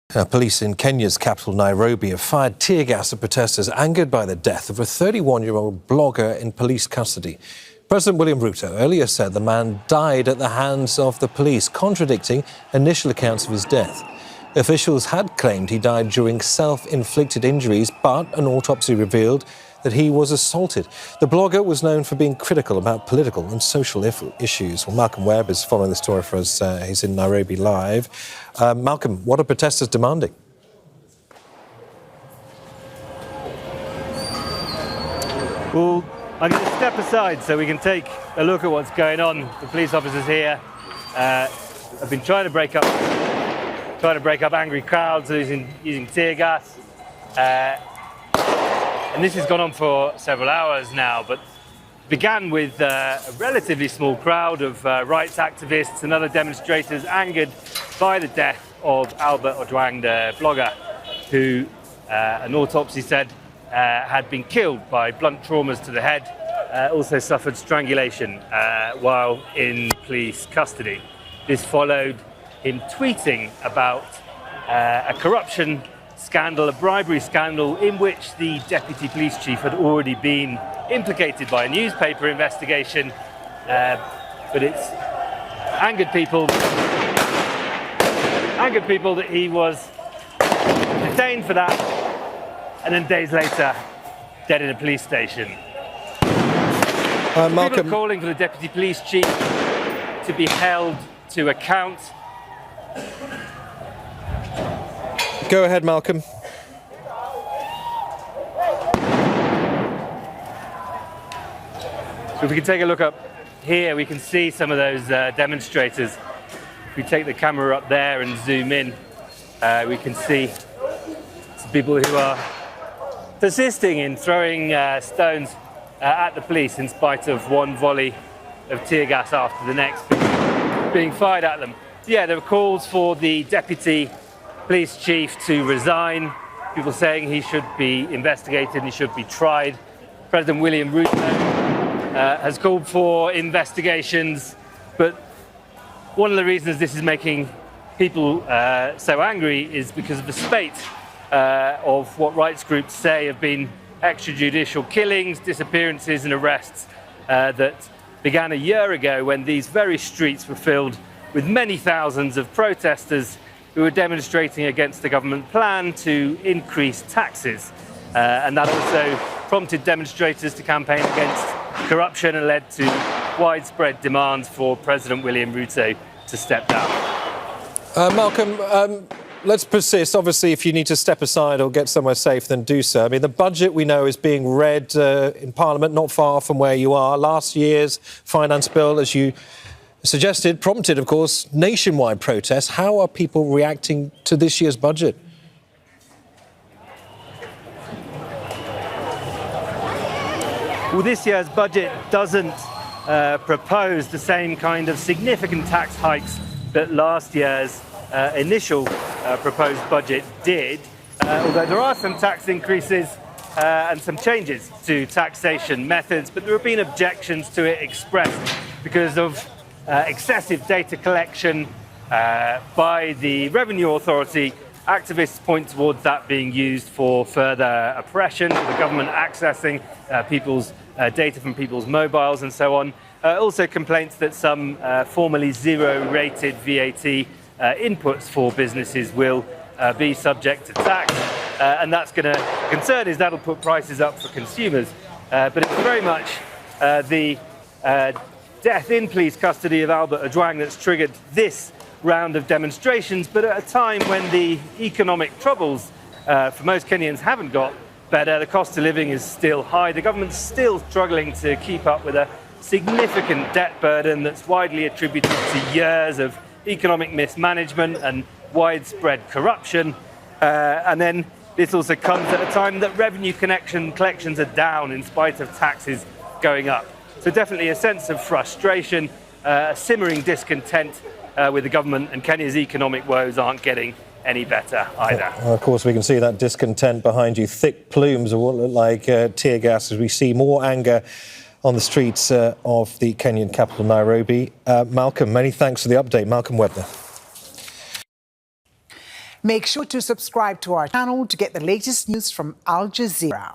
Police in Kenya's capital, Nairobi, have fired tear gas at protesters angered by the death of a 31-year-old blogger in police custody. President William Ruto earlier said the man died at the hands of the police, contradicting initial accounts of his death. Officials had claimed he died during self-inflicted injuries, but an autopsy revealed that he was assaulted. The blogger was known for being critical about political and social issues. Well, Malcolm Webb is following the story for us. He's in Nairobi live. Malcolm, what are protesters demanding? Well, I'm going to step aside so we can take a look at what's going on. The police officers here have been trying to break up angry crowds using tear gas. And this has gone on for several hours now, but began with a relatively small crowd of rights activists and other demonstrators angered by the death of Albert Ojwang, the blogger, who an autopsy said had been killed by blunt traumas to the head, also suffered strangulation while in police custody. This followed him tweeting about a corruption scandal, a bribery scandal in which the deputy police chief had already been implicated by a newspaper investigation, but it's angered people that he was detained for that and then days later dead in a police station. People are calling for the deputy police chief to be held to account. Go ahead, Malcolm. So if we can take a look up here, we can see some of those demonstrators. If we take the camera up there and zoom in, we can see some people who are persisting in throwing stones at the police in spite of one volley of tear gas after the next being fired at them. Yeah, there were calls for the deputy police chief to resign, people saying he should be investigated, he should be tried. President William Ruto has called for investigations, but one of the reasons this is making people so angry is because of the spate of what rights groups say have been extrajudicial killings, disappearances and arrests that began a year ago when these very streets were filled with many thousands of protesters who were demonstrating against the government plan to increase taxes. And that also prompted demonstrators to campaign against corruption and led to widespread demands for President William Ruto to step down. Malcolm, let's persist. Obviously, if you need to step aside or get somewhere safe, then do so. I mean, the budget we know is being read in Parliament, not far from where you are. Last year's finance bill, as you suggested, prompted, of course, nationwide protests. How are people reacting to this year's budget? Well, this year's budget doesn't propose the same kind of significant tax hikes that last year's initial proposed budget did, although there are some tax increases and some changes to taxation methods, but there have been objections to it expressed because of excessive data collection by the Revenue Authority. Activists point towards that being used for further oppression, the government accessing people's data from people's mobiles and so on. Also complaints that some formerly zero-rated VAT inputs for businesses will be subject to tax. And that's going to, concern is that'll put prices up for consumers. But it's very much the death in police custody of Albert Ojwang that's triggered this round of demonstrations, but at a time when the economic troubles for most Kenyans haven't got better. The cost of living is still high. The government's still struggling to keep up with a significant debt burden that's widely attributed to years of economic mismanagement and widespread corruption. And then this also comes at a time that revenue collections are down in spite of taxes going up. So definitely a sense of frustration, a simmering discontent with the government, and Kenya's economic woes aren't getting any better either. Well, of course, we can see that discontent behind you. Thick plumes of what look like tear gas as we see more anger on the streets of the Kenyan capital, Nairobi. Malcolm, many thanks for the update. Malcolm Webb. Make sure to subscribe to our channel to get the latest news from Al Jazeera.